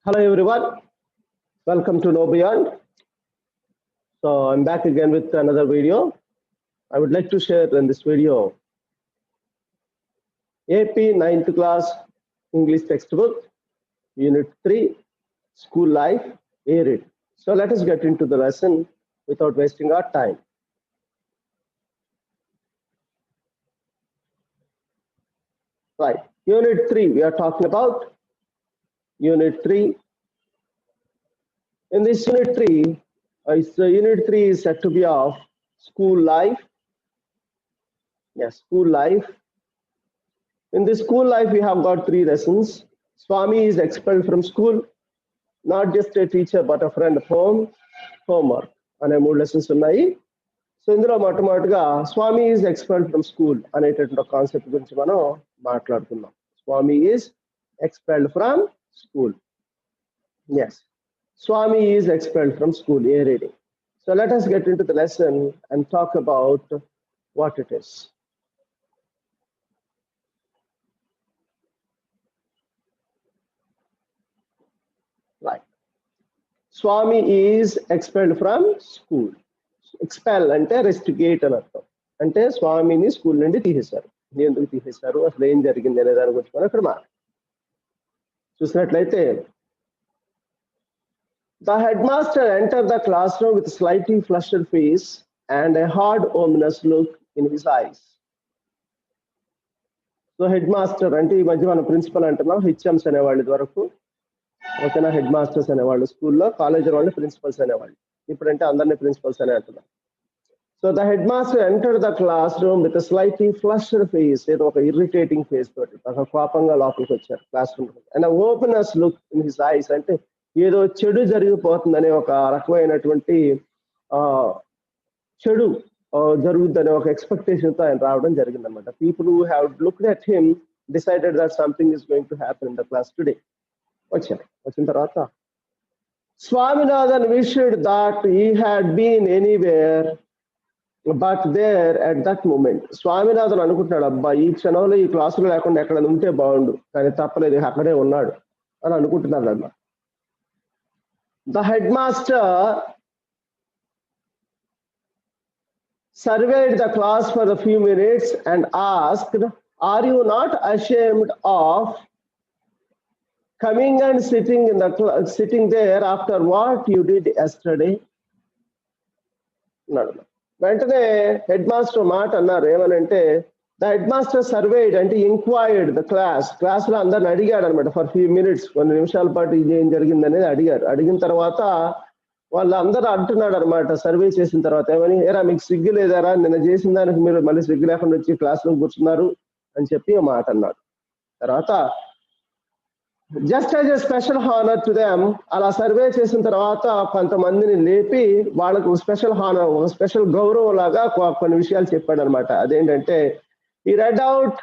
Hello everyone, welcome to Know Beyond. So I'm back again with another video. I would like to share in this video AP 9th class English textbook, Unit 3, School Life, A-Read. So let us get into the lesson without wasting our time. Right, Unit 3, we are talking about Unit 3. In this Unit 3, Unit 3 is said to be of school life. Yes, school life. In the school life, we have got 3 lessons. Swami is expelled from school, not just a teacher, but a friend of home, homework. అనే 3 lessons ఉన్నాయి. So ఇందులో మొట్టమొదటిగా Swami is expelled from school అనేటటువంటి concept గురించి మనం మాట్లాడుతున్నాం. Swami is expelled from school. Yes, Swami is expelled from school. A reading. So let us get into the lesson and talk about what it is. Right. Swami is expelled from school. Expel అంటే rusticate అని అర్థం. అంటే స్వామిని school నుండి తీసేశారు. ఎందుకు తీసేశారు, అసలు ఏం జరిగింది అనే దాని గురించి మనం ఇక్కడ చూసినట్లయితే, the headmaster entered the classroom with a slightly flushed face and a hard, ominous look in his eyes. So head master అంటే ఈ మధ్య మనం ప్రిన్సిపల్ అంటున్నాం, హెచ్ఎంస్ అనేవాళ్ళు ఇది వరకు. ఓకేనా, హెడ్ మాస్టర్స్ అనేవాళ్ళు స్కూల్లో, కాలేజ్ వాళ్ళు ప్రిన్సిపల్స్ అనేవాళ్ళు. ఇప్పుడంటే అందరినీ ప్రిన్సిపల్స్ అనే అంటున్నాం. So the head master entered the class room with slightly flushed face, ఏదో ఒక ఇరిటేటింగ్ ఫేస్ తోటి ఒక కోపంగా లోపలికి వచ్చారు class room. And openness look in his eyes, అంటే ఏదో చెడు జరిగిపోతుందనే ఒక రకమైనటువంటి చెడు జరుగుతుందనే ఒక ఎక్స్పెక్టేషన్తో ఆయన రావడం జరిగిందనమాట. People who have looked at him decided that something is going to happen in the class today. వచ్చిన తర్వాత Swaminathan wished that he had been anywhere but there at that moment. Swaminathan అనుకుంటున్నాడు, అబ్బా ఈ క్షణంలో ఈ క్లాసులో లేకుండా ఎక్కడ ఉంటే బాగుండు, కానీ తప్పలేదు, అక్కడే ఉన్నాడు అని అనుకుంటున్నాడు అన్నమాట. The headmaster surveyed the class for a few minutes and asked, "Are you not ashamed of coming and sitting there after what you did yesterday?" వెంటనే హెడ్ మాస్టర్ మాట అన్నారు. ఏమనంటే, ద హెడ్ మాస్టర్ సర్వేడ్ అంటే ఇంక్వైర్డ్ the class లో అందరిని అడిగాడు అనమాట. For few minutes, కొన్ని నిమిషాల పాటు ఇది ఏం జరిగింది అనేది అడిగారు. అడిగిన తర్వాత వాళ్ళందరూ అంటున్నాడు అనమాట, సర్వే చేసిన తర్వాత ఏమని, ఏరా మీకు సిగ్గు లేదారా, నిన్న చేసిన దానికి మీరు మళ్ళీ సిగ్గు లేకుండా వచ్చి క్లాస్ లో కూర్చున్నారు అని చెప్పి మాట అన్నాడు. తర్వాత just as a special honour to them, అలా సర్వే చేసిన తర్వాత కొంతమందిని లేపి వాళ్ళకు స్పెషల్ హానర్, స్పెషల్ గౌరవం లాగా కొన్ని విషయాలు చెప్పాడు అనమాట. అదేంటంటే, he read out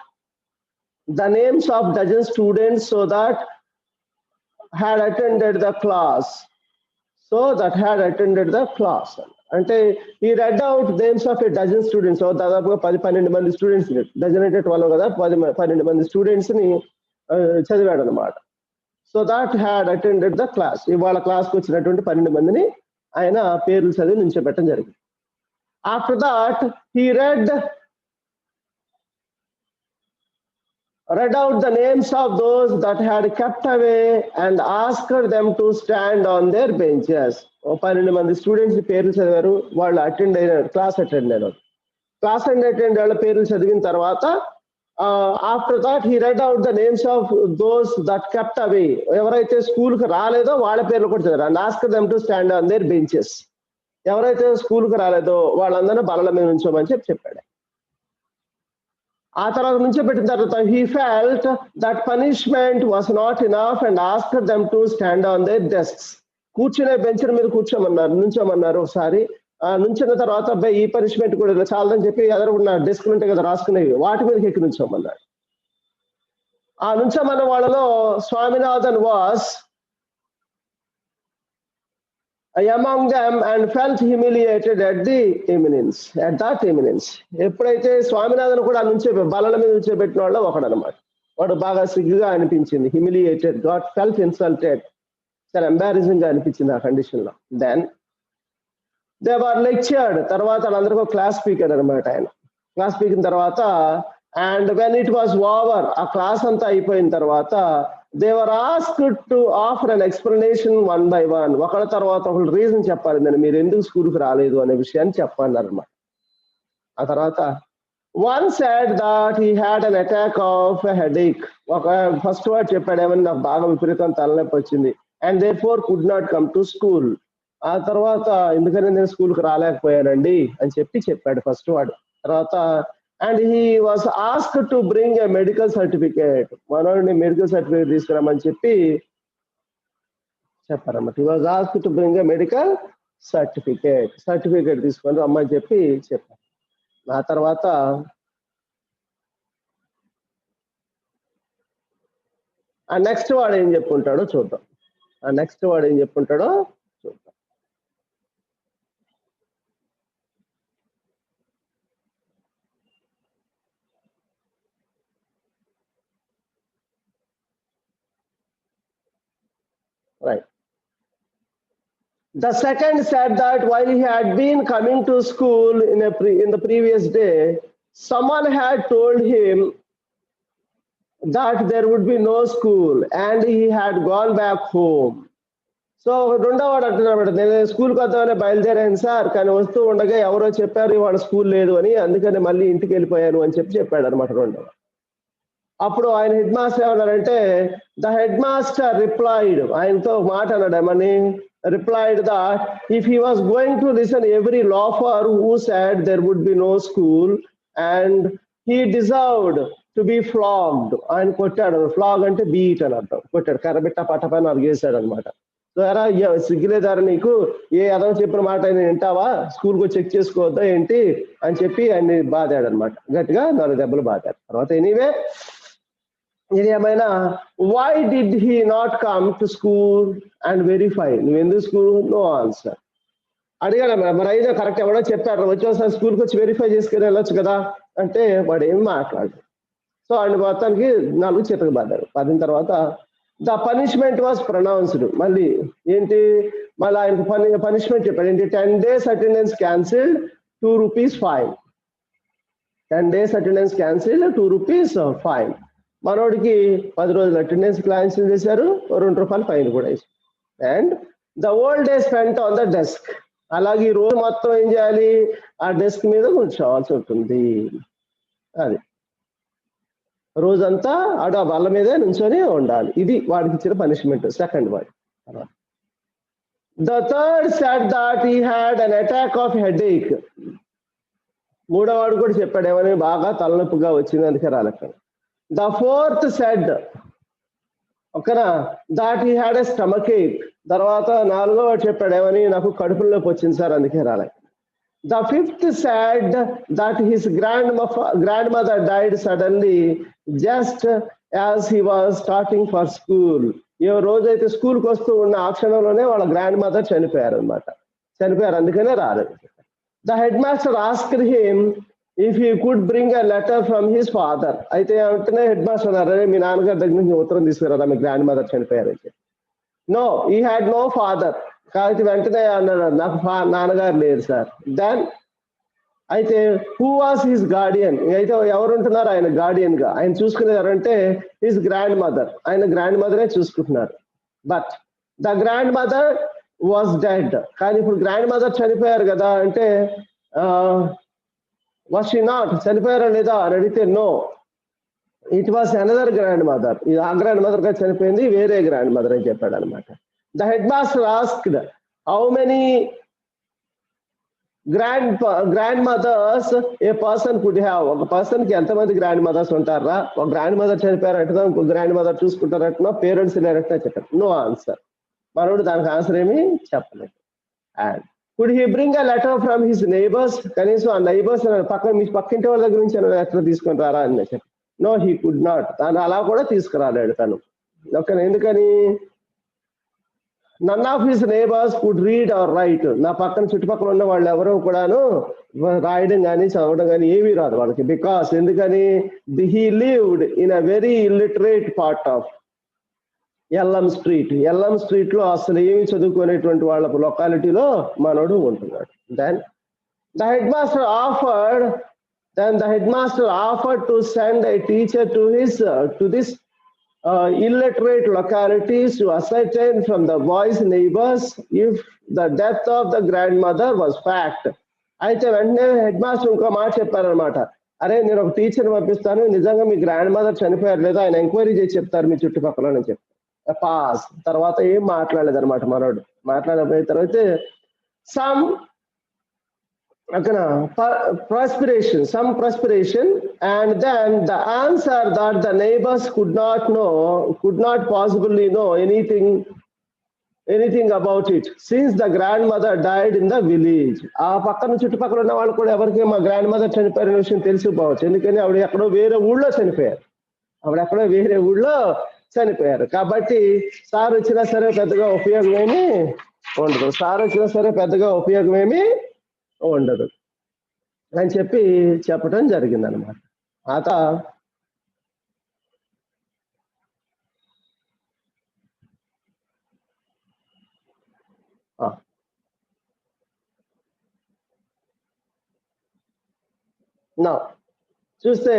the names of dozen students had attended the class. అంటే ఈ read out names of a dozen students, దాదాపుగా 10-12 మంది స్టూడెంట్స్, డజన్ అంటే 12 కదా, 12 మంది స్టూడెంట్స్ ని చదివాడు అనమాట. So that had attended the class. ఇవాళ క్లాస్కి వచ్చినటువంటి 12 మందిని ఆయన పేర్లు చదివి నుంచోబెట్టడం జరిగింది. After that he read out the names of those that had kept away and asked them to stand on their benches. 12 మంది స్టూడెంట్స్ పేర్లు చదివారు, వాళ్ళు అటెండ్ అయినారు, క్లాస్ అటెండ్ అయినారు. క్లాస్ అటెండ్ వాళ్ళ పేర్లు చదివిన తర్వాత after that he red out the names of those that kept అవే, ఎవరైతే స్కూల్ కి రాలేదో వాళ్ళ పేర్లు కూడా చదివారు. And ask them to stand on their benches, ఎవరైతే స్కూల్ కి రాలేదో వాళ్ళందరినీ బలల మీద నుంచోమని చెప్పాడు. ఆ తర్వాత నుంచోబెట్టిన తర్వాత he felt that punishment was not enough and asked them to stand on their desks. కూర్చునే బెంచ్ల మీద నుంచోమన్నారు ఒకసారి. నుంచిన తర్వాత అబ్బాయి ఈ పనిష్మెంట్ కూడా చాలని చెప్పి ఎదురుకున్న డెస్క్ ఉంటాయి కదా రాసుకునేవి, వాటి మీదకి ఎక్కి నుంచోమన్నాడు. ఆ నుంచోమన్న వాళ్ళలో Swaminathan was among them and felt humiliated at that eminence. ఎప్పుడైతే స్వామినాథన్ కూడా బలల మీద నుంచోబెట్టిన వాళ్ళు ఒకడనమాట. వాడు బాగా సిగ్గుగా అనిపించింది. హ్యూమిలియేటెడ్, గాట్ ఫెల్ట్ ఇన్సల్టెడ్ చాలా ఎంబారసింగ్ గా అనిపించింది ఆ కండిషన్ లో. దెన్ దే వర్ లెక్చర్డ్, తర్వాత వాళ్ళందరికీ క్లాస్ స్పీకర్ అనమాట ఆయన. క్లాస్ స్పీకింగ్ తర్వాత and when it was over, ఆ క్లాస్ అంతా అయిపోయిన తర్వాత they were asked to offer an explanation one by one, ఒకళ్ళ తర్వాత ఒకళ్ళు రీజన్ చెప్పాలి, నేను మీరు ఎందుకు స్కూల్కి రాలేదు అనే విషయాన్ని చెప్పన్నారు అనమాట. ఆ తర్వాత one said that he had an attack of a headache, ఒక ఫస్ట్ వర్డ్ చెప్పాడు, ఏమని నాకు బాగా విపరీతం తలనొప్పి వచ్చింది, and therefore could not come to school. ఆ తర్వాత ఎందుకని నేను స్కూల్కి రాలేకపోయానండి అని చెప్పాడు ఫస్ట్ వర్డ్. తర్వాత and he was asked to bring a medical certificate, మనోడిని మెడికల్ సర్టిఫికేట్ తీసుకురామని చెప్పారన్నమాట. He was asked to bring a medical certificate తీసుకొని రమ్మని చెప్పారు. ఆ తర్వాత ఆ నెక్స్ట్ వాడు ఏం చెప్పుకుంటాడో చూద్దాం. Right. The second said that while he had been coming to school in the previous day, someone had told him that there would be no school and he had gone back home. So రెండో వాడు అంటున్నాడు, నేను స్కూల్కి వద్దామని బయలుదేరాను sir, కానీ వస్తూ ఉండగా ఎవరో చెప్పారు ఇవాళ స్కూల్ లేదు అని, అందుకని మళ్ళీ ఇంటికి వెళ్ళిపోయాను అని చెప్పాడు అనమాట రెండో. అప్పుడు ఆయన హెడ్ మాస్టర్ ఏమన్నారంటే, ద హెడ్ మాస్టర్ రిప్లైడ్, ఆయనతో మాట అన్నాడు, ఏమని replied that if he was going to listen every loafer who said there would be no school and he deserved to be flogged, ఆయన కొట్టాడు. ఫ్లాగ్ అంటే బీట్ అని అర్థం, కొట్టాడు, కర్రబిట్ట పట్టపైన అరిగేశాడు అనమాట. సిగ్గులేదారు నీకు, ఏ అదవ చెప్పిన మాట ఆయన వింటావా, స్కూల్కి వచ్చి చెక్ చేసుకోవద్దా ఏంటి అని చెప్పి ఆయన్ని బాధాడు అనమాట, గట్టిగా 4 దెబ్బలు బాధాడు. తర్వాత ఎనీవే ఇది ఏమైనా why did he not come to school and verify, నువ్వు ఎందుకు స్కూల్, నో ఆన్సర్ అడిగాడు. మరి అయితే కరెక్ట్ ఎవడో చెప్పాడు, వచ్చేసారి స్కూల్కి వచ్చి వెరిఫై చేసుకుని వెళ్ళొచ్చు కదా అంటే వాడు ఏమి మాట్లాడు. సో ఆయన మొత్తానికి 4 చేతకు బాధాడు. బాధిన తర్వాత ద పనిష్మెంట్ వాజ్ ప్రొనౌన్స్డ్, మళ్ళీ ఏంటి, మళ్ళీ ఆయనకు పనిష్మెంట్ చెప్పాడు ఏంటి, 10 days attendance cancelled, 2 rupees fine. 10 days attendance cancelled, 2 rupees fine. మనోడికి 10 రోజులు అటెండెన్స్ క్యాన్సిల్ చేశారు, 2 రూపాయలు ఫైన్ కూడా వేశారు. And the old day spent on the desk, అలాగే ఈ రోజు మొత్తం ఏం చేయాలి, ఆ డెస్క్ మీద కూర్చోవాల్సి ఉంటుంది. అది రోజంతా ఆడ వాళ్ళ మీదే నుంచొని ఉండాలి. ఇది వాడికి ఇచ్చిన punishment, second word. The third said that he had an attack of headache, మూడో వాడు కూడా చెప్పాడు ఏమని, బాగా తలనొప్పిగా వచ్చింది అందుకే రాలేక. ద ఫోర్త్ సెడ్ ఓకేనా that he had a stomach ache, తర్వాత 4వ వాడు చెప్పాడు ఏమని, నాకు కడుపులోకి వచ్చింది సార్ అందుకే రాలేక. The fifth said that his grandmother died suddenly just as he was starting for school. ఏ రోజైతే స్కూల్కి వస్తూ ఉన్న ఆ క్షణంలోనే వాళ్ళ గ్రాండ్ మదర్ చనిపోయారు అనమాట, అందుకనే రాలేదు. The head master asked him if he could bring a letter from his father, అయితే వెంటనే హెడ్ మాస్టర్ అన్నారు, మీ నాన్నగారి దగ్గర నుంచి ఉత్తరం తీసుకురారా, మీ గ్రాండ్ మదర్ చనిపోయారైతే. No, he had no father, కాబట్టి వెంటనే అన్నాడు నాకు నాన్నగారు లేరు సార్. దెన్ అయితే హూ వాస్ హిస్ గార్డియన్, అయితే ఎవరు ఉంటున్నారు ఆయన గార్డియన్ గా, ఆయన చూసుకునేవారంటే హిస్ గ్రాండ్ మదర్, ఆయన గ్రాండ్ మదరే చూసుకుంటున్నారు. But the grandmother was dead, కానీ ఇప్పుడు గ్రాండ్ మదర్ చనిపోయారు కదా అంటే వాస్ షీ నాట్, చనిపోయారా లేదా అని అడిగితే no, it was another grand mother, ఇది ఆ గ్రాండ్ మదర్ గా చనిపోయింది, వేరే గ్రాండ్ మదర్ అని చెప్పాడు అనమాట. The headmaster asked how many grandmothers a person could have, ఒక పర్సన్ కి ఎంతమంది గ్రాండ్ మదర్స్ ఉంటారా, ఒక గ్రాండ్ మదర్ చనిపోయారంటున్నా, ఇంకో గ్రాండ్ మదర్ చూసుకుంటారంటున్నా, పేరెంట్స్ లేరంటున్నా చెప్పారు. నో ఆన్సర్, మనోడు దానికి ఆన్సర్ ఏమి చెప్పలేదు. And could he bring a letter from his neighbours, కనీసం ఆ నైబర్స్ మీ పక్కింటి వాళ్ళ దగ్గర నుంచి లెటర్ తీసుకొని రారా అని చెప్పారు. నో, హీ కుడ్ నాట్, తను అలా కూడా తీసుకురాలేడు తను. ఓకే, ఎందుకని, none of his neighbours could read or write, నా పక్కన చుట్టుపక్కల ఉన్న వాళ్ళు ఎవరో కూడాను రాయడం కానీ చదవడం కానీ ఏమీ రాదు వాళ్ళకి. బికాస్ ఎందుకని, he lived in a very illiterate part of LM street లో అసలు ఏమి చదువుకునేటువంటి వాళ్ళ లొకాలిటీలో మనోడు ఉంటున్నాడు. Then the head master offered to send a teacher to this illiterate localities to ascertain from the boys' neighbors if the death of the grandmother was fact. అయితే వెంటనే హెడ్ మాస్టర్ ఇంకో మాట చెప్పారనమాట, అరే నేను ఒక టీచర్ పంపిస్తాను, నిజంగా మీ గ్రాండ్ మదర్ చనిపోయారు లేదా ఆయన ఎంక్వైరీ చేసి చెప్తారు మీ చుట్టుపక్కల అని చెప్పి పాస్. తర్వాత ఏం మాట్లాడలేదు అనమాట మనోడు. మాట్లాడకపోయిన తర్వాత some perspiration, and then the answer that the neighbors could not possibly know anything about it since the grandmother died in the village. ఆ పక్కన చుట్టుపక్కల ఉన్న వాళ్ళు కూడా ఎవరికి మా గ్రాండ్ మదర్ చనిపోయిన విషయం తెలిసిపోవచ్చు, ఎందుకని ఆవిడ ఎక్కడో వేరే ఊళ్ళో చనిపోయారు. కాబట్టి సార్ వచ్చినా సరే పెద్దగా ఉపయోగమేమి ఉండదు అని చెప్పడం జరిగింది అనమాట. Now, చూస్తే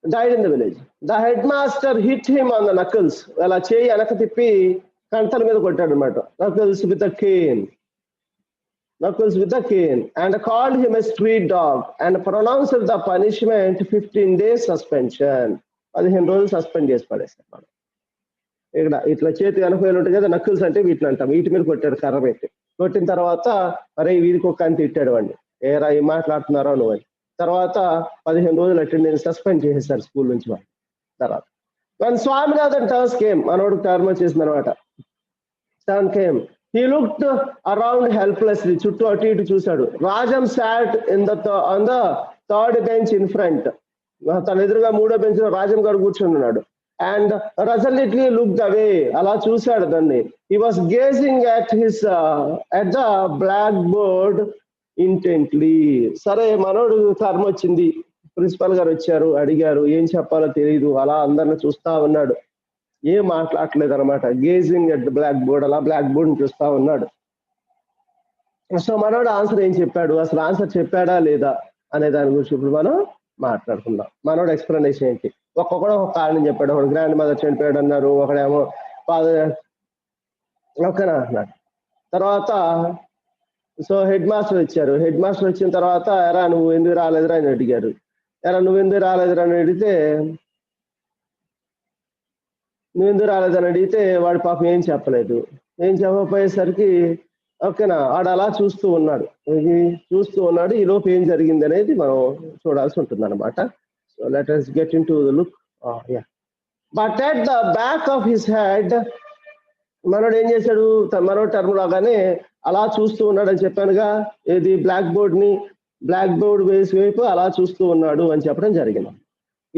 died in the village. The headmaster hit him on the knuckles. అలా చేయి వెనక తిప్పి కంటల మీద కొట్టాడు అనమాట. Knuckles with a cane and called him a street dog and pronounced the punishment 15 days suspension. 15 రోజులు సస్పెండ్ చేసి పడేసాడు. ఇక్కడ ఇట్లా చేతి వెనకలు ఉంటాయి కదా నక్కుల్స్ అంటే వీటిని అంటాం, వీటి మీద కొట్టాడు కర్ర పెట్టి. కొట్టిన తర్వాత అరే వీడికి ఒక అని తిట్టాడు వాడిని, ఏరా ఏం మాట్లాడుతున్నారో నువ్వు అని. తర్వాత 15 రోజులు అటెండెన్స్ సస్పెండ్ చేసేసారు స్కూల్ నుంచి వాళ్ళు. తర్వాత when Swaminathan came, మనోడు టర్మ్ వచ్చేసింది అనమాట. Turn came, he looked around helplessly, చుట్టూ అటు ఇటు చూశాడు. Rajam sat on the third bench in front. తన ఎదురుగా మూడో బెంచ్ లో రాజం గారు కూర్చొని ఉన్నాడు. And resolutely looked away, అలా చూశాడు దాన్ని. He was gazing at the blackboard intently. సరే మనోడు టర్మ్ వచ్చింది, ప్రిన్సిపల్ గారు వచ్చారు, అడిగారు, ఏం చెప్పాలో తెలియదు, అలా అందరిని చూస్తా ఉన్నాడు, ఏం మాట్లాడలేదు అనమాట. Gazing at the black board, అలా బ్లాక్ బోర్డ్ చూస్తా ఉన్నాడు. సో మనోడు ఆన్సర్ ఏం చెప్పాడు, అసలు ఆన్సర్ చెప్పాడా లేదా అనే దాని గురించి ఇప్పుడు మనం మాట్లాడుకుందాం. మనోడు ఎక్స్ప్లెనేషన్ ఏంటి, ఒక్కొక్కడు ఒక కారణం చెప్పాడు. ఒకడు గ్రాండ్ మదర్ చనిపోయాడు అన్నారు, ఒకడేమో ఫాదర్ ఓకేనా అన్నాడు. తర్వాత సో హెడ్ మాస్టర్ వచ్చారు. హెడ్ మాస్టర్ వచ్చిన తర్వాత ఎరా నువ్వు ఎందుకు రాలేదురా అని అడిగారు. నువ్వు ఎందుకు రాలేదురా అని అడిగితే వాడు పాపం ఏం చెప్పలేదు. ఏం చెప్పపోయేసరికి ఓకేనా వాడు అలా చూస్తూ ఉన్నాడు. ఈ లోపు ఏం జరిగింది అనేది మనం చూడాల్సి ఉంటుంది అనమాట. So let us get into the look. But at the back of his head, మనోడు ఏం చేశాడు, మరో టర్మ్ లాగానే అలా చూస్తూ ఉన్నాడు అని చెప్పానుగా. ఏది బ్లాక్ బోర్డ్ వైపు అలా చూస్తూ ఉన్నాడు అని చెప్పడం జరిగింది.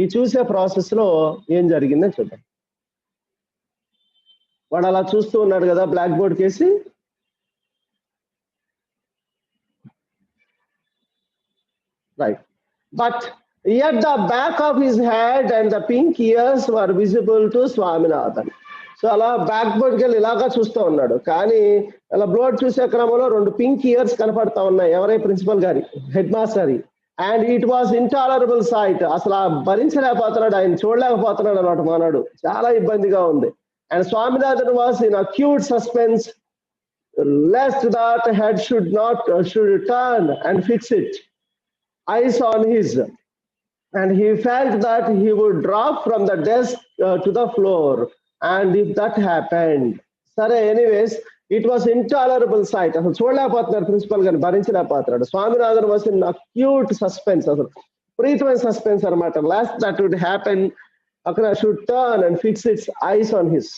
ఈ చూసే ప్రాసెస్ లో ఏం జరిగిందని చూద్దాం. వాడు అలా చూస్తూ ఉన్నాడు కదా బ్లాక్ బోర్డ్ కేసి. Right, but yet the back of his head and the pink ears were visible to Swaminathan. So అలా బ్యాక్ బోర్డ్కి వెళ్ళి ఇలాగా చూస్తూ ఉన్నాడు, కానీ అలా బోర్డ్ చూసే క్రమంలో 2 పింక్ ఇయర్స్ కనపడతా ఉన్నాయి. ఎవరై ప్రిన్సిపల్ గారి, head master. And it was intolerable sight, అసలు భరించలేకపోతున్నాడు, ఆయన చూడలేకపోతున్నాడు అన్నమాట. మానాడు చాలా ఇబ్బందిగా ఉంది. And Swaminathan was in acute suspense lest that head should turn and fix it eyes on his, and he felt that he would drop from the desk to the floor. And if that happened, సరే anyways it was intolerable sight, అసలు చూడలేకపోతున్నారు principal గారిని, భరించలేకపోతున్నాడు. Swaminathan was in acute suspense, అసలు విపరీతమైన suspense అనమాట. Last that would happen అక్కడ should turn and fix its eyes on his.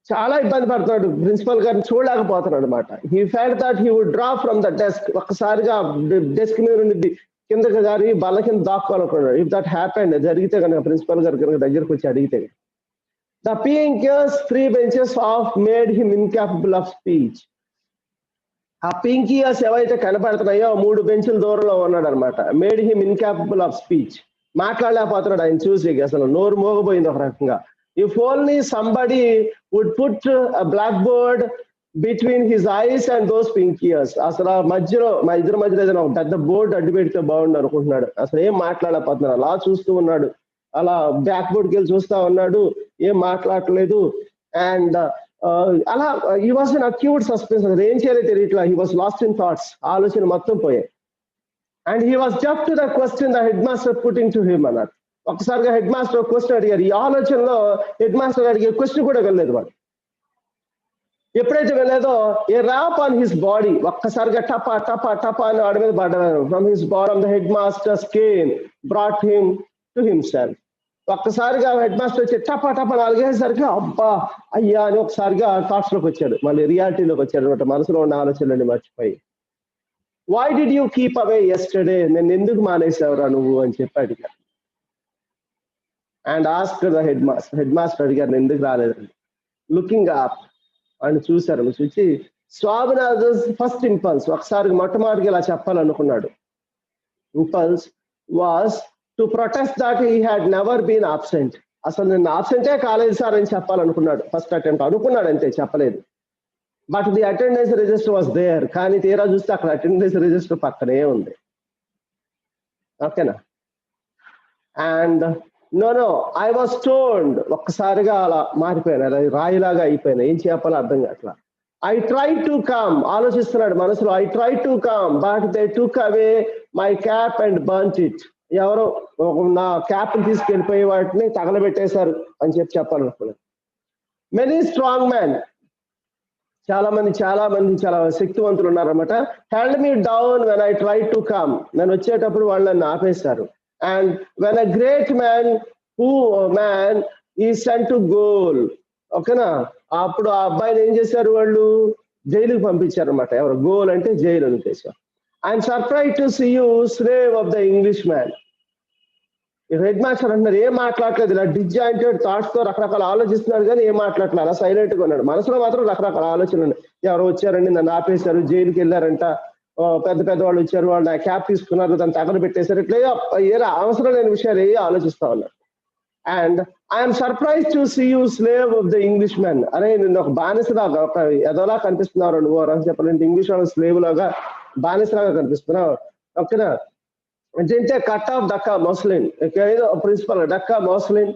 చాలా ఇబ్బంది పడుతున్నాడు, ప్రిన్సిపల్ గారిని చూడలేకపోతున్నాడు అనమాట. He felt that he would drop from the desk, ఒక్కసారిగా డెస్క్ మీద నుండి కిందకి జారి బల్ల కింద దాక్కోవాలనుకున్నాడు. ఇఫ్ దట్ హ్యాపెండ్, జరిగితే కనుక ప్రిన్సిపల్ గారు కనుక దగ్గరకు వచ్చి అడిగితే. The pink ears 3 benches off made him incapable of speech. ఆ పింక్ ఇయర్స్ ఏవైతే కనపడుతున్నాయో 3 బెంచుల దూరంలో ఉన్నాడు అనమాట. Made him incapable of speech, మాట్లాడలేకపోతున్నాడు ఆయన చూసి, అసలు నోరు మోగపోయింది ఒక రకంగా. If only somebody would put a blackboard between his eyes and those pink ears. అసలు ఆ మధ్యలో మా ఇద్దరి మధ్యలో ఏదైనా ఒక పెద్ద బోర్డు అడ్డు పెడితే బాగుండు అనుకుంటున్నాడు. అసలు ఏం మాట్లాడలేకపోతున్నాడు, అలా చూస్తూ ఉన్నాడు, అలా బ్యాక్ బోర్డ్కి వెళ్ళి చూస్తా ఉన్నాడు, ఏం మాట్లాడలేదు. అండ్ అలా he was in acute suspense. అసలు ఏం చేయాలో తెలియట్లా. He was lost in thoughts. ఆలోచన మొత్తం పోయాయి. And he was just to the question the head master putting to him అన్నారు. ఒక్కసారిగా హెడ్ మాస్టర్ క్వశ్చన్ అడిగారు. ఈ ఆలోచనలో హెడ్ మాస్టర్ అడిగే క్వశ్చన్ కూడా వెళ్ళలేదు వాడు. ఎప్పుడైతే వెళ్ళేదో ఏ ర్యాప్ ఆన్ హిస్ బాడీ, ఒక్కసారిగా టపా టపా టపా అని వాడి మీద పడ్డారు. From his body the head master came brought him to himself. ఒక్కసారిగా హెడ్ మాస్టర్ వచ్చి టపా టపా నాలుగేసరికి అబ్బా అయ్యా అని ఒకసారిగా థాట్స్ లోకి వచ్చాడు, మళ్ళీ రియాలిటీలోకి వచ్చాడు అనమాట. మనసులో ఉన్న ఆలోచనలన్నీ మర్చిపోయి, why did you keep away yesterday, నేను ఎందుకు మానేసావురా నువ్వు అని చెప్పి అడిగాడు. And ask the head master. Head master అడిగారు, నేను ఎందుకు రాలేదండి. లుకింగ్ అప్ అని చూశారు. చూసి స్వామినాథన్ ఫస్ట్ ఇంపల్స్, ఒకసారి మొట్టమొదటిగా ఇలా చెప్పాలనుకున్నాడు. Impulse was to protest that he had never been absent. అసలు నేను ఆబ్సెంటే కాలేదు సార్ అని చెప్పాలనుకున్నాడు. ఫస్ట్ అటెంప్ట్ అనుకున్నాడు అంతే, చెప్పలేదు. But the attendance register was there. కానీ తీరా చూస్తే అక్కడ అటెండెన్స్ రిజిస్టర్ పక్కనే ఉంది. ఓకేనా. And no I was told, ఒక్కసారిగా అలా మారిపోయాను, రాయిలాగా అయిపోయాను, ఏం చెప్పాలో అర్థం కావట్లా. ఐ ట్రై టు కమ్, ఆలోచిస్తున్నాడు మనసులో. I try to come but they took away my cap and burnt it. ఎవరో నా క్యాప్ తీసుకెళ్ళిపోయి వాటిని తగలబెట్టేశారు అని చెప్పాలనుకున్నాను. మెనీ స్ట్రాంగ్ మ్యాన్, చాలా మంది చాలా శక్తివంతులు ఉన్నారన్నమాట. Held me down when I try to come, నేను వచ్చేటప్పుడు వాళ్ళు నన్ను ఆపేశారు. And when a great man ఈ సెంట్ టు గోల్. ఓకేనా. అప్పుడు ఆ అబ్బాయిని ఏం చేశారు, వాళ్ళు జైలుకి పంపించారు అనమాట. ఎవరు, గోల్ అంటే జైలు అని ఉద్దేశం. I'm surprise to see you slave of the English man. Headmaster అంటున్నారు, ఏం మాట్లాడలేదు, ఇలా డిజాయింటెడ్ థాట్స్ తో రకరకాల ఆలోచిస్తున్నాడు కానీ ఏం మాట్లాడలేదు, అలా సైలెంట్ గా ఉన్నాడు. మనసులో మాత్రం రకరకాల ఆలోచనలు. ఎవరు వచ్చారండి, నన్ను ఆపేశారు, జైలుకి వెళ్ళారంట, పెద్ద పెద్ద వాళ్ళు వచ్చారు, వాళ్ళు నా క్యాప్ తీసుకున్నారు, దాన్ని తగల పెట్టేశారు, ఇట్లా ఏదో అవసరం లేని విషయాలు ఆలోచిస్తా ఉన్నారు. And I'm surprise to see you slave of the English man. అరే నిన్ను ఒక బానిసలాగా, ఒక ఎదోలా కనిపిస్తున్నారు నువ్వు, చెప్పాలంటే ఇంగ్లీష్ వాళ్ళ స్లేవ్ లాగా బానిసలాగా కనిపిస్తున్నావు. ఓకేనా. అంటే కట్ ఆఫ్ డక్కా మోస్లిన్, ఏదో ప్రిన్సిపల్ డక్కా మోస్లిన్,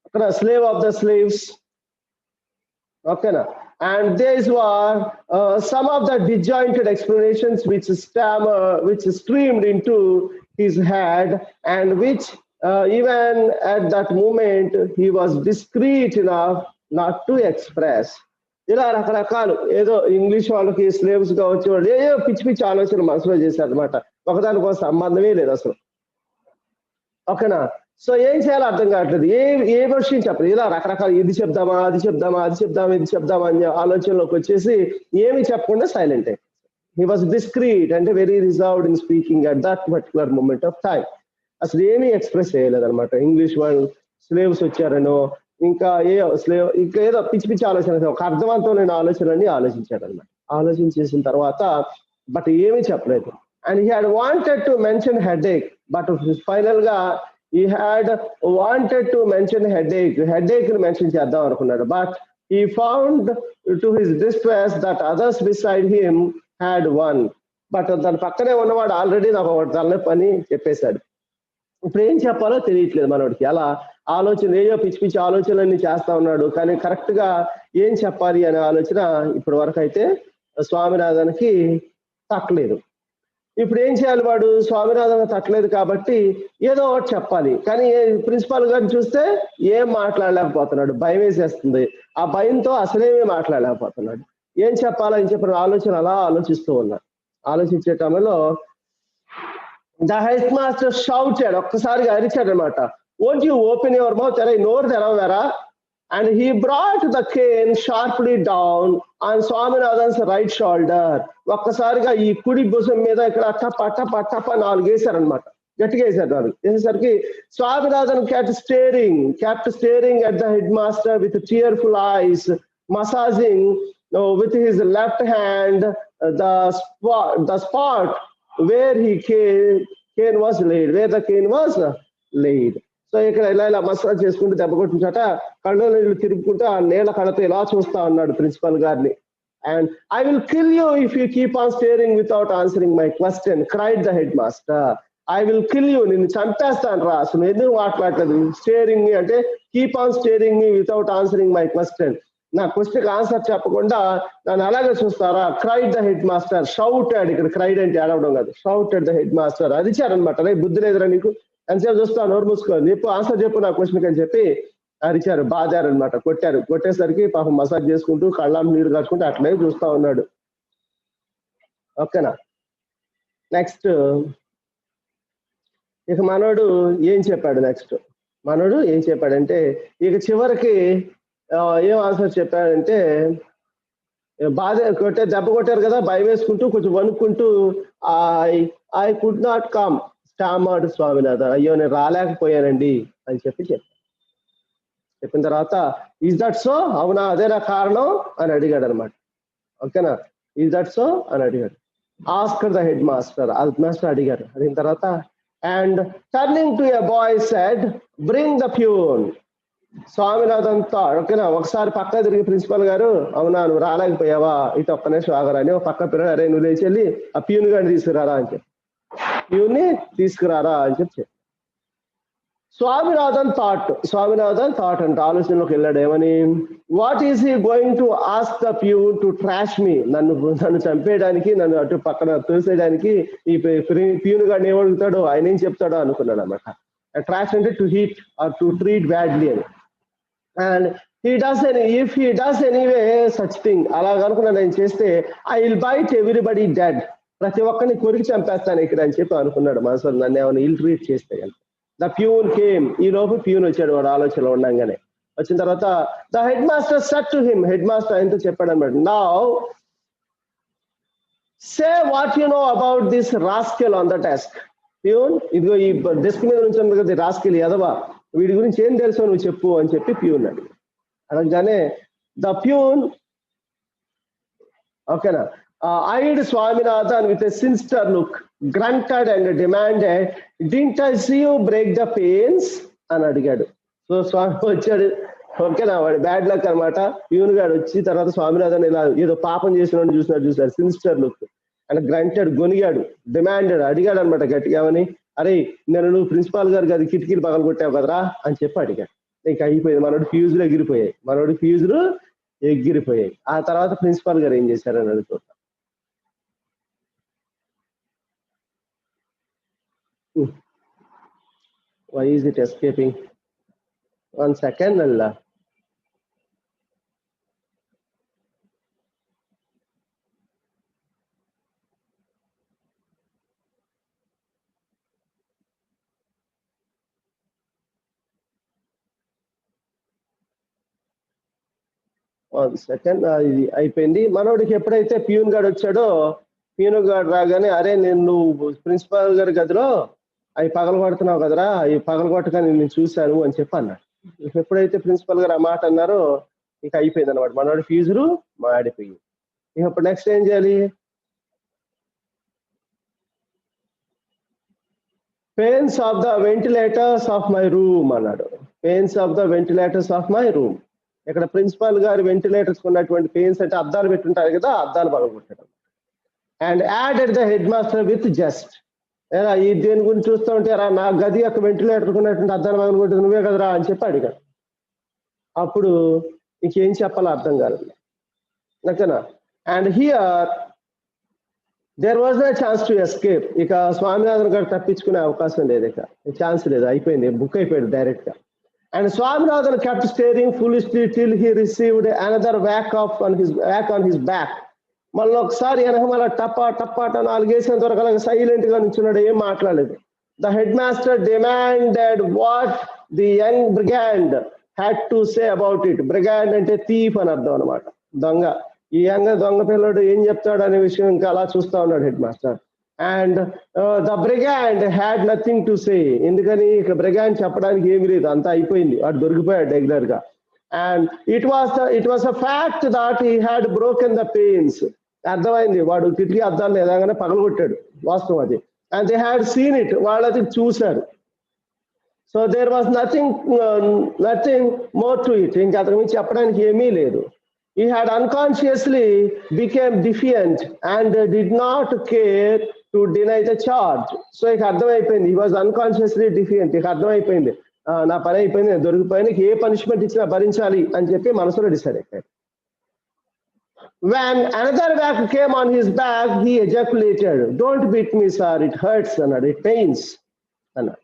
అక్కడ స్లేవ్ ఆఫ్ ద స్లేవ్స్. ఓకేనా. And these were some of the disjointed explanations which streamed into his head, and which even at that moment he was discreet enough not to express. ఇలా రకరకాలు ఏదో English వాళ్ళకి slaves గా వచ్చేవాళ్ళు ఏదో పిచ్చి పిచ్చి ఆలోచన మనసులో చేశారు అనమాట. ఒకదానికో సంబంధమే లేదు అసలు. ఓకేనా. సో ఏం చేయాలో అర్థం కావట్లేదు, ఏ విషయం చెప్పలేదు. ఇలా రకరకాల ఇది చెప్దామా అది చెప్దామా ఇది చెప్దామా అని ఆలోచనలోకి వచ్చేసి ఏమి చెప్పకుండా సైలెంట్ అయ్యి. హీ వాజ్ డిస్క్రీట్ అంటే very reserved in speaking at that particular moment of time. అసలు ఏమీ ఎక్స్ప్రెస్ చేయలేదు అనమాట. ఇంగ్లీష్ వాళ్ళు స్లేవ్స్ వచ్చారనో ఇంకా ఏదో పిచ్చి పిచ్చి ఆలోచన, ఒక అర్థవంతమైన ఆలోచనని ఆలోచించాడు అనమాట. ఆలోచించేసిన తర్వాత బట్ ఏమీ చెప్పలేదు. And he had wanted to mention headache, but final గా he had wanted to mention headache ని మెన్షన్ చేద్దాం అనుకున్నాడు. But he found to his distress that others beside him had one. But దాని పక్కనే ఉన్నవాడు ఆల్రెడీ నాకు ఒకటి తలనొప్పి అని చెప్పేశాడు. ఇప్పుడు ఏం చెప్పాలో తెలియట్లేదు మనోడికి. అలా ఆలోచన ఏయో పిచ్చి పిచ్చి ఆలోచనలన్నీ చేస్తా ఉన్నాడు, కానీ కరెక్ట్ గా ఏం చెప్పాలి అనే ఆలోచన ఇప్పటి వరకు అయితే స్వామినాథన్కి తట్టలేదు. ఇప్పుడు ఏం చేయాలి, వాడు స్వామినాథన్ తట్టలేదు కాబట్టి ఏదో ఒకటి చెప్పాలి. కానీ ప్రిన్సిపాల్ గారిని చూస్తే ఏం మాట్లాడలేకపోతున్నాడు, భయం వేసేస్తుంది. ఆ భయంతో అసలేమీ మాట్లాడలేకపోతున్నాడు. ఏం చెప్పాలని చెప్పిన ఆలోచన అలా ఆలోచిస్తూ ఉన్నాడు. ఆలోచించే టైంలో ద హెడ్ మాస్టర్ షౌటెడ్, ఒక్కసారిగా అరిచాడు అనమాట. Won't you open your mouth, అరే నోరు తెరవరా. And he brought the cane sharply down on Swaminathan's right shoulder. ఒక్కసారిగా ఈ కుడి భుజం మీద ఇక్కడ టప టప టప 4 వేశారనమాట. గట్టిగా వేశారు. 4 వేసేసరికి Swaminathan kept staring at the headmaster with tearful eyes, massaging with his left hand the spot where the cane was laid. So ఇక్కడ ఇలా ఇలా మసాజ్ చేసుకుంటూ దెబ్బ కొట్టించాట కళ్ళు నీళ్ళు తిరుగుకుంటూ ఆ నీళ్ళ కళ్ళతో ఇలా చూస్తా ఉన్నాడు ప్రిన్సిపల్ గారిని. And I will kill you if you keep on staring without answering my question cried the head master. I will kill you, నిన్ను చంపేస్తాను రా, అసలు ఎందుకు మాట్లాడలేదు, స్టేరింగ్ మీ అంటే keep on staring me without answering my question, నా question answer చెప్పకుండా నన్ను అలాగే చూస్తారా, cried the head master, shouted, ఇక్కడ క్రైడ్ అంటే ఏడవడం కాదు, షౌటెడ్ ద హెడ్ మాస్టర్, అరిచారనమాట. రే బుద్ధి లేదురా నీకు, ఎంతసేపు చూస్తా, నోరు మూసుకోవాలి, చెప్పు ఆన్సర్ చెప్పు నా క్వశ్చన్ అని చెప్పి అరిచారు, బాధారు అనమాట, కొట్టారు. కొట్టేసరికి పాపం మసాజ్ చేసుకుంటూ కళ్ళం నీరు కట్టుకుంటూ అట్లే చూస్తా ఉన్నాడు. ఓకేనా. నెక్స్ట్ ఇక మనోడు ఏం చెప్పాడు, నెక్స్ట్ మనోడు ఏం చెప్పాడంటే ఇక చివరికి ఏం ఆన్సర్ చెప్పాడంటే, బాధ కొట్టే దెబ్బ కొట్టారు కదా, భయం వేసుకుంటూ కొంచెం వణుక్కుంటూ I could not come stammered Swaminathan, అయ్యో నేను రాలేకపోయానండి అని చెప్పి చెప్పిన తర్వాత ఈజ్ దట్ సో, అవునా అదేనా కారణం అని అడిగాడు అనమాట. ఓకేనా, ఈజ్ దట్ సో అని అడిగాడు. Asked the head master, head master అడిగారు. అడిగిన తర్వాత and turning to a boy said bring the peon. Swaminathan thought, ఓకేనా, ఒకసారి పక్క తిరిగి ప్రిన్సిపల్ గారు, అవునా నువ్వు రాలేకపోయావా, ఇటు ఒక్క నిమిషం ఆగరా అని ఒక పక్క పిల్లలు, అరే నువ్వు లేచి వెళ్ళి ఆ ప్యూన్ గారిని తీసుకురారా అని చెప్పి, ప్యూన్ని తీసుకురారా అని చెప్పి. స్వామినాథన్ థాట్ అంటే ఆలోచనలోకి వెళ్ళాడు. ఏమని, what is he going to ask the peon to trash me, నన్ను చంపేయడానికి, నన్ను అటు పక్కన తోసేయడానికి ఈ ప్యూన్ గారిని ఏమడుగుతాడో, ఆయన ఏం చెప్తాడో అనుకున్నాడు అనమాట. ట్రాష్ అంటే to hit or to treat badly అని. And if he does anyway such thing, అలా కనుక నేను చేస్తే I will bite everybody dead, ప్రతి ఒక్కరిని కొరికి చంపేస్తాను ఇక్కడ అని చెప్పి అనుకున్నాడు మనసులో, నన్ను ఏమైనా ఇల్ ట్రీట్ చేస్తే కనుక. ద ప్యూన్ కేమ్, ఈ లోపు ప్యూన్ వచ్చాడు వాడు ఆలోచనలో ఉండగానే. వచ్చిన తర్వాత the head master said to him, head master ఆయనతో చెప్పాడు అనమాట, now say what you know about this rascal on the desk. Peon, ఇదిగో ఈ డెస్క్ మీద నుంచి ఉంది కదా రాస్కెల్ ఎదవా, వీడి గురించి ఏం తెలుసో నువ్వు చెప్పు అని చెప్పి ప్యూన్ అడిగి. అనగానే ద ప్యూన్, ఓకేనా, eyed Swaminathan with a sinister look, grunted and demanded, didn't I see you break the pains అని అడిగాడు. సో స్వామి వచ్చాడు, ఓకేనా, వాడు బ్యాడ్ లక్ అనమాట. ప్యూన్ గాడు వచ్చి తర్వాత స్వామినాథన్ ఇలా ఏదో పాపం చేసినట్టు చూసాడు, సిన్స్టర్ లుక్ అండ్ గ్రంటెడ్, గొనిగాడు, డిమాండెడ్, అడిగాడు అనమాట గట్టిగా, అని అరే నువ్వు ప్రిన్సిపాల్ గారికి అది కిటికీలు పగలు కొట్టావు కదరా అని చెప్పి అడిగాడు. ఇంకా అయిపోయింది, మనోడు ఫ్యూజులు ఎగిరిపోయాయి. ఆ తర్వాత ప్రిన్సిపాల్ గారు ఏం చేశారని అడుగుతాడు. Why is it escaping? 1 second, Allah. ఇది అయిపోయింది. మనోడికి ఎప్పుడైతే ప్యూన్ గారు వచ్చాడో, ప్యూన్ గారు రాగానే, అరే నువ్వు ప్రిన్సిపాల్ గారి గదిలో అవి పగలగొడుతున్నావు కదరా, అవి పగలగొట్టగా నేను చూశాను అని చెప్పి అన్నాడు. ఎప్పుడైతే ప్రిన్సిపల్ గారు ఆ మాట అన్నారో ఇక అయిపోయింది అనమాట, మనోడి ఫ్యూజులు మాడిపోయి. ఇక ఇప్పుడు నెక్స్ట్ ఏం చేయాలి, panes of the ventilators of my room అన్నాడు. Panes of the ventilators of my room. ఇక్కడ ప్రిన్సిపాల్ గారు వెంటిలేటర్స్ ఉన్నటువంటి పెయిన్స్ అంటే అద్దాలు పెట్టుంటారు కదా, అద్దాలు పగలగొట్టాడు. And added the head master with just, ఈ దేని గురించి చూస్తూ ఉంటే నా గది యొక్క వెంటిలేటర్ ఉన్నటువంటి అద్దాలు పగలగొట్టేది నువ్వే కదరా అని చెప్పి అడిగాడు. అప్పుడు ఇంకేం చెప్పాలో అర్థం కాలేదు, ఓకేనా. And here there was no chance to escape. ఇక స్వామినాథన్ గారు తప్పించుకునే అవకాశం లేదు, ఇక ఛాన్స్ లేదు, అయిపోయింది, బుక్ అయిపోయాడు డైరెక్ట్ గా. And Swaminathan kept staring foolishly till he received another whack on his back. మళ్ళీ ఒకసారి వెనకమల టప్పా టప్పా నాలుగేసిన దొరకలాగా సైలెంట్ గా నిల్చున్నాడు, ఏం మాట్లాడలేదు. The headmaster demanded what the young brigand had to say about it. Brigand అంటే థీఫ్ అని అర్థం అనమాట, దొంగ. ఈ దొంగ పిల్లడు ఏం చెప్తాడు అనే విషయం ఇంకా అలా చూస్తా ఉన్నాడు head master. And the brigand had nothing to say. ఎందుకని ఇక బ్రిగాండ్ చెప్పడానికి ఏమి లేదు, అంతా అయిపోయింది, వాడు దొరికిపోయాడు రెగ్యులర్ గా. And it was a fact that he had broken the panes. అర్థమైంది, వాడు కిటికీ అద్దాలు ఎలాగైనా పగలగొట్టాడు, వాస్తవం అది. And they had seen it, వాళ్ళది చూశారు. So there was nothing more to it. ఇంకా అతని గురించి చెప్పడానికి ఏమీ లేదు. He had unconsciously became defiant and did not care to deny the charge. So ఇక అర్థమైపోయింది, he was unconsciously defiant. ఇక అర్థమైపోయింది, నా పని అయిపోయింది, నేను దొరికిపోయింది, ఏ పనిష్మెంట్ ఇచ్చినా భరించాలి అని చెప్పి మనసులో డిసైడ్ అయిపోయాడు. When another whack came on his back, he ejaculated, "Don't beat me, sir, it hurts," అన్నాడు, "it pains" అన్నాడు.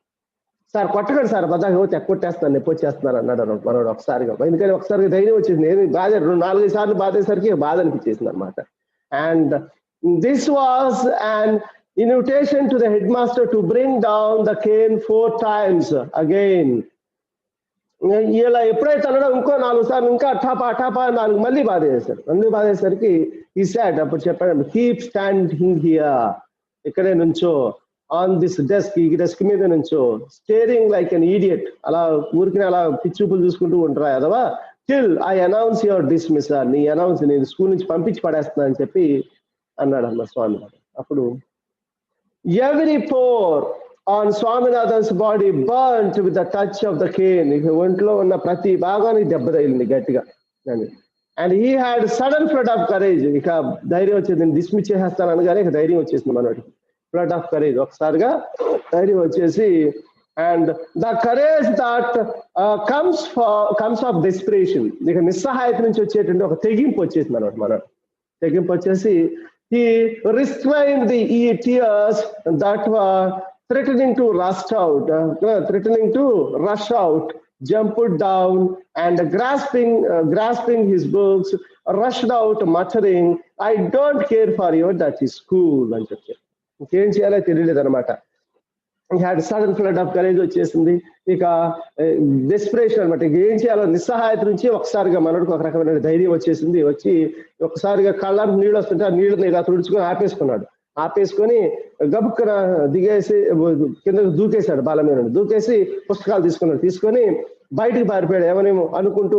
సార్ కొట్టకండి సార్, బద్దాకి పోతే కొట్టేస్తాను, నొప్పి వచ్చేస్తున్నాను అన్నాడు మనోడు ఒకసారిగా. ఎందుకని ఒకసారిగా ధైర్యం వచ్చేసింది, ఏది బాధ 4-5 సార్లు బాధేసరికి బాధ అనిపించేసింది అనమాట. And this was an invitation to the headmaster to bring down the cane 4 times again. ఇలా ఎప్పుడైతే అన్నాడో ఇంకో 4 సార్లు ఇంకా ఠాపా 4 మళ్ళీ బాధేశాడు. మళ్ళీ బాధేసరికి ఈ సాడ్ అప్పుడు చెప్పాడు, "కీప్ స్టాండింగ్ హియర్," ఇక్కడే నుంచో, "ఆన్ దిస్ డెస్క్," ఈ డెస్క్ మీద నుంచో, "స్టేరింగ్ లైక్ ఎన్ ఈడియట్," అలా ఊరికి అలా పిచ్చుపులు చూసుకుంటూ ఉంటారా అదవా, "till I announce your dismissal," నేను స్కూల్ నుంచి పంపించి పడేస్తున్నా అని చెప్పి అన్నాడు అన్న స్వామినాథన్. అప్పుడు every pore on Swaminathan's body burnt with the touch of the cane. ఒంట్లో ఉన్న ప్రతి భాగానికి దెబ్బ తగిలింది గట్టిగా. And he had sudden flood of courage. ఇక ధైర్యం వచ్చేది, డిస్మిస్ చేసేస్తాను అనగానే ఇక ధైర్యం వచ్చేసింది మనోడికి. ఫ్లడ్ ఆఫ్ కరేజ్, ఒకసారిగా ధైర్యం వచ్చేసి, and the courage that comes of desperation, ఇక నిస్సహాయత నుంచి వచ్చేటువంటి ఒక తెగింపు వచ్చేసింది అనమాట. మనోడు తెగింపు వచ్చేసి he restrained the tears that were threatening to rush out, jumped down and grasping his books, rushed out muttering, "I don't care for your dirty school" అని చెప్పారు. ఇంకేం చేయాలో తెలియలేదు అనమాట. Had sudden flood of courage వచ్చేసింది, ఇక desperation అనమాట. ఇక ఏం చేయాలో నిస్సహాయత నుంచి ఒకసారిగా మనోడికి ఒక రకమైన ధైర్యం వచ్చేసింది. వచ్చి ఒకసారిగా కళ్ళకు నీళ్ళు వస్తుంటే ఆ నీళ్ళని ఇలా తుడుచుకొని ఆపేసుకొని గబుక్కన దిగేసి కిందకు దూకేశాడు, బాల మీద దూకేసి పుస్తకాలు తీసుకొని బయటికి పారిపోయాడు. ఏమనేమో అనుకుంటూ,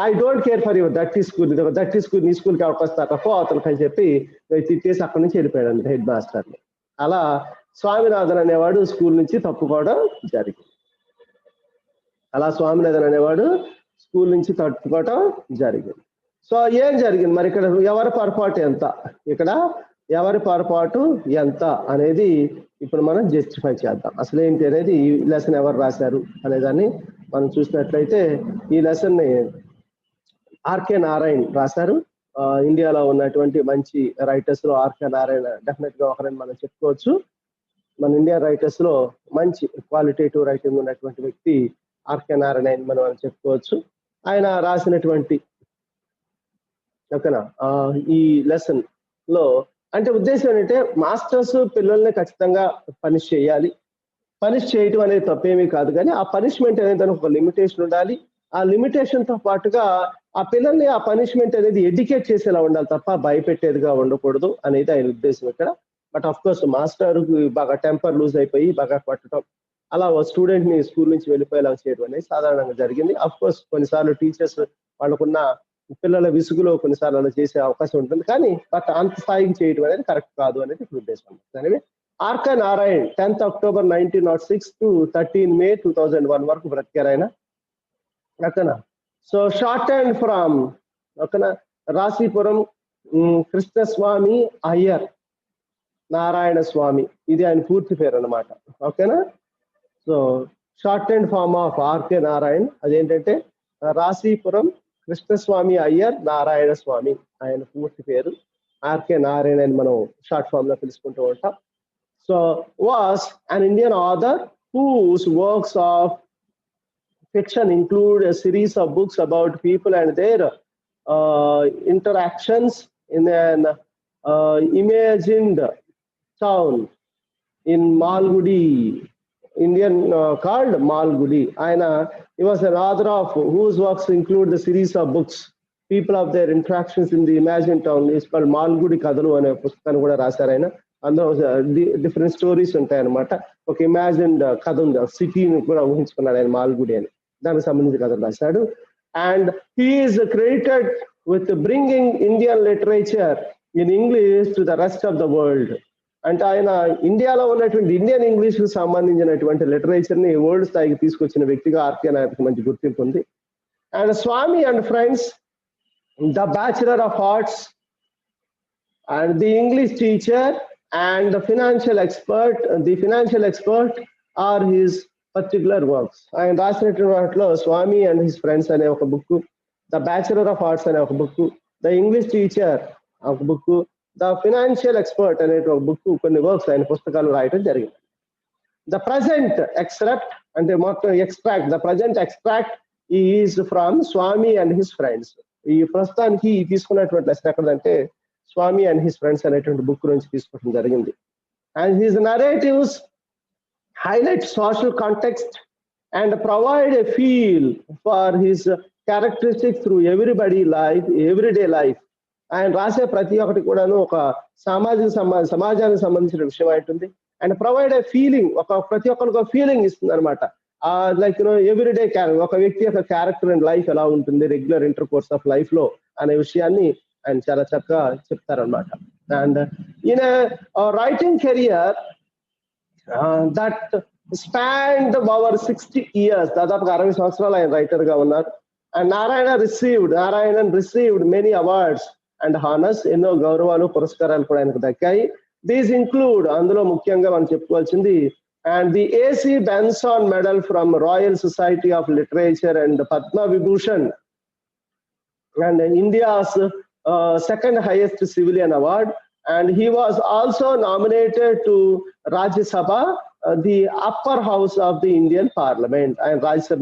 "I don't care for your దట్టి స్కూల్, నీ స్కూల్కి అవకాశం పో అతనికి" అని చెప్పి తిట్టేసి అక్కడి నుంచి వెళ్ళిపోయాడు హెడ్ మాస్టర్ని. అలా స్వామినాథన్ అనేవాడు స్కూల్ నుంచి తప్పుకోవడం జరిగింది. సో ఏం జరిగింది మరి ఇక్కడ? ఎవరి పొరపాటు ఎంత అనేది ఇప్పుడు మనం జస్టిఫై చేద్దాం. అసలు ఏంటి అనేది, ఈ లెసన్ ఎవరు రాశారు అనేదాన్ని మనం చూసినట్లయితే, ఈ లెసన్ ని ఆర్కే నారాయణ్ రాశారు. ఇండియాలో ఉన్నటువంటి మంచి రైటర్స్ లో ఆర్కే నారాయణ డెఫినెట్ గా ఒకరని మనం చెప్పుకోవచ్చు. మన ఇండియా రైటర్స్ లో మంచి క్వాలిటేటివ్ రైటింగ్ ఉన్నటువంటి వ్యక్తి ఆర్కే నారాయణ మనం చెప్పుకోవచ్చు. ఆయన రాసినటువంటి ఓకేనా ఈ లెసన్ లో అంటే ఉద్దేశం ఏంటంటే, మాస్టర్స్ పిల్లల్ని ఖచ్చితంగా పనిష్ చేయాలి. పనిష్ చేయటం అనేది తప్పేమీ కాదు, కానీ ఆ పనిష్మెంట్ అనేది దానికి ఒక లిమిటేషన్ ఉండాలి. ఆ లిమిటేషన్ తో పాటుగా ఆ పిల్లల్ని ఆ పనిష్మెంట్ అనేది ఎడ్యుకేట్ చేసేలా ఉండాలి తప్ప భయపెట్టేదిగా ఉండకూడదు అనేది ఆయన ఉద్దేశం ఇక్కడ. బట్ ఆఫ్ కోర్స్ మాస్టర్ బాగా టెంపర్ లూజ్ అయిపోయి బాగా కొట్టడం, అలా స్టూడెంట్ ని స్కూల్ నుంచి వెళ్ళిపోయేలా చేయడం అనేది సాధారణంగా జరిగింది. అఫ్ కోర్స్ కొన్నిసార్లు టీచర్స్ వాళ్ళకున్న పిల్లల విసుగులో కొన్నిసార్లు అలా చేసే అవకాశం ఉంటుంది, కానీ బట్ అంత స్థాయికి చేయడం అనేది కరెక్ట్ కాదు అనేది ఉద్దేశం. అనేది RK Narayan 10th October 1906 to 13 May 2001 వరకు బ్రతికారు ఆయన. ఓకేనా. సో షార్ట్ హ్యాండ్ ఫ్రమ్ ఓకేనా రాశీపురం కృష్ణస్వామి అయ్యర్ నారాయణ స్వామి, ఇది ఆయన పూర్తి పేరు అన్నమాట. ఓకేనా. So short hand form of R K Narayan అదేంటంటే రాశీపురం కృష్ణస్వామి అయ్యర్ నారాయణ స్వామి, ఆయన పూర్తి పేరు. ఆర్కే నారాయణ అని మనం షార్ట్ ఫామ్ లో తెలుసుకుంటూ ఉంటాం. So was an Indian author whose works of fiction include a series of books about people and their interactions in an imagined town in Malgudi, Indian called Malgudi. He was an author of whose works include the series of books people of their interactions in the imagined town is called Malgudi Kadalu అనే పుస్తకాన్ని కూడా రాశారు ఆయన. అందులో different stories ఉంటాయి అనమాట. ఒక imagined కథ ఉంది, సిటీని కూడా ఊహించుకున్నాడు ఆయన మాల్గుడి అని, దానికి సంబంధించిన కథలు రాశాడు. And he is credited with bringing Indian literature in English to the rest of the world. అంటే ఆయన ఇండియాలో ఉన్నటువంటి ఇండియన్ ఇంగ్లీష్ కు సంబంధించినటువంటి లిటరేచర్ ని వరల్డ్ స్థాయికి తీసుకొచ్చిన వ్యక్తిగా ఆర్కే నాయక్ మంచి గుర్తింపు ఉంది. And Swami and friends, the bachelor of arts and the English teacher and the financial expert are his particular works. ఆయన రాసినటువంటి వాటిలో స్వామి అండ్ హిస్ ఫ్రెండ్స్ అనే ఒక book, the bachelor of arts అనే ఒక బుక్, ద ఇంగ్లీష్ టీచర్ ఒక book, the financial expert అనే ఒక బుక్, కొన్ని వర్క్స్ ఆయన పుస్తకాలు రాయడం జరిగింది. ద ప్రజెంట్ ఎక్స్ట్రాక్ట్ అంటే మొత్తం extract, the present extract is from Swami and his friends. ఈ ప్రస్తుతానికి తీసుకున్నటువంటి లెసన్ ఎక్కడంటే స్వామి అండ్ హిస్ ఫ్రెండ్స్ అనేటువంటి బుక్ నుంచి తీసుకోవడం జరిగింది. And his narratives highlight social context and provide a feel for his characteristics through everyday life. ఆయన రాసే ప్రతి ఒక్కటి కూడాను ఒక సమాజానికి సంబంధించిన విషయం ఉంటుంది. అండ్ ప్రొవైడ్ ఏ ఫీలింగ్, ప్రతి ఒక్కరికి ఒక ఫీలింగ్ ఇస్తుంది అనమాట. లైక్ ఎవ్రీడే ఒక వ్యక్తి యొక్క క్యారెక్టర్ అండ్ లైఫ్ ఎలా ఉంటుంది regular intercourse of life లో అనే విషయాన్ని ఆయన చాలా చక్కగా చెప్తారనమాట. అండ్ ఈయన writing career that spanned over 60 years, దాదాపుగా 60 సంవత్సరాలు ఆయన రైటర్ గా ఉన్నారు. And Narayanan received many awards and honours, ఎన్నో గౌరవాలు పురస్కారాలు కూడా ఆయనకు దక్కాయి. దీస్ ఇంక్లూడ్, అందులో ముఖ్యంగా మనం చెప్పుకోవాల్సింది and the AC Benson Medal from Royal Society of Literature and Padma Vibhushan and India's second highest civilian award. And he was also nominated to Rajya Sabha, the upper house of the Indian Parliament. ఆయన Rajya Sabha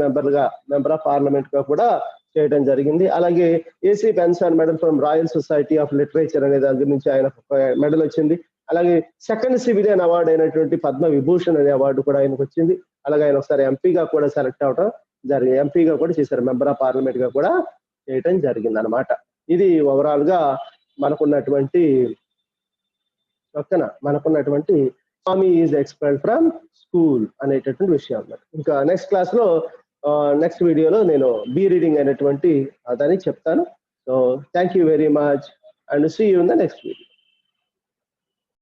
member of parliament గా కూడా చేయడం జరిగింది. అలాగే AC Benson Medal from Royal Society of Literature అనే దగ్గర నుంచి ఆయన మెడల్ వచ్చింది. అలాగే సెకండ్ సివిలియన్ అవార్డు అయినటువంటి పద్మ విభూషణ్ అనే అవార్డు కూడా ఆయనకు వచ్చింది. అలాగే ఆయన ఒకసారి ఎంపీగా కూడా సెలెక్ట్ అవడం జరిగింది, ఎంపీగా కూడా చేశారు, మెంబర్ ఆఫ్ పార్లమెంట్ గా కూడా చేయడం జరిగింది అనమాట. ఇది ఓవరాల్ గా మనకున్నటువంటి స్వామి ఈజ్ ఎక్స్పెల్డ్ ఫ్రమ్ స్కూల్ అనేటటువంటి విషయం అన్నమాట. ఇంకా నెక్స్ట్ క్లాస్ లో నెక్స్ట్ వీడియోలో నేను బీ రీడింగ్ అనేటువంటి దాన్ని చెప్తాను. So thank you very much and see you in the next video.